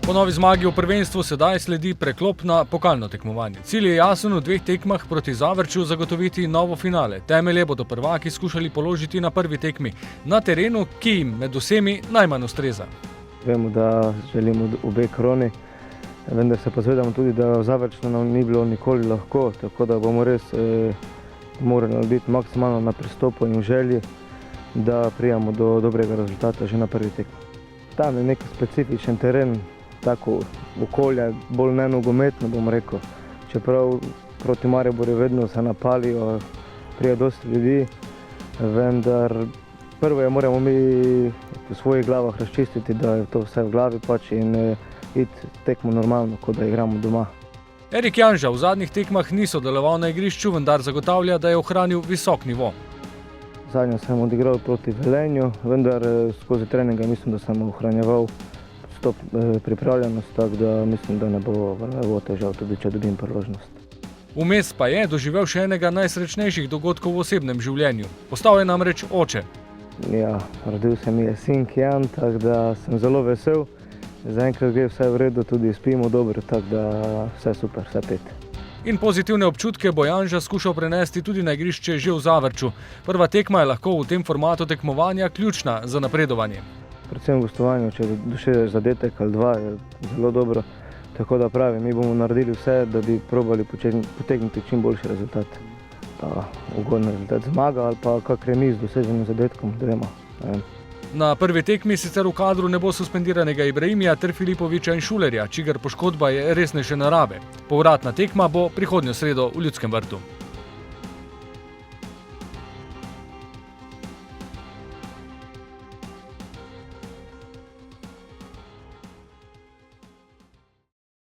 Po novi zmagi v prvenstvu sedaj sledi preklop na pokalno tekmovanje. Cilj je jasen, v 2 tekmah proti Zavrču zagotoviti novo finale. Temelje bodo prvaki skušali položiti na prvi tekmi, na terenu, ki jim med vsemi najmanj ustreza. Vemo, da želimo obe kroni, vendar se pa zavedamo tudi, da v Zavrču nam ni bilo nikoli lahko, tako da bomo res morali narediti maksimalno na pristopu in v želji, da prijemo do dobrega rezultata že na prvi tekmi. Tam je nek specifičen teren, tako okolje, bolj nenogometno, bom rekel. Čeprav proti Mariboru vedno se napalijo, prije dosti ljudi, vendar prvo je moramo mi v svojih glavah razčistiti, da je to vse v glavi pač in iti tekmo normalno, kot da igramo doma. Erik Janža v zadnjih tekmah ni sodeloval na igrišču, vendar zagotavlja, da je ohranil visok nivo. Zadnjo sem odigral proti Velenju, vendar skozi treninga mislim, da sem ohranjeval pripravljenost, tako da mislim, da ne bo težav, tudi če dobim priložnost. Vmes pa je doživel še enega najsrečnejših dogodkov v osebnem življenju. Postal je namreč oče. Ja, rodil se mi je sin Kjan, tako da sem zelo vesel. Zaenkrat gre vse v redu, tudi spimo dobro, tako da vse super, vse pet. In pozitivne občutke bo Janža skušal prenesti tudi na igrišče že v Zavrču. Prva tekma je lahko v tem formatu tekmovanja ključna za napredovanje. Predvsem v gostovanju, če dosežeš zadetek ali dva, je zelo dobro. Tako da pravim, mi bomo naredili vse, da bi probali potegniti čim boljši rezultat. Pa ugoden rezultat, zmaga ali pa kak remi z doseženim zadetkom, dvema. Na prvi tekmi sicer v kadru ne bo suspendiranega Ibrahimija ter Filipoviča in Šulerja, čigar poškodba je resnejše narave. Povratna tekma bo prihodnjo sredo v Ljudskem vrtu.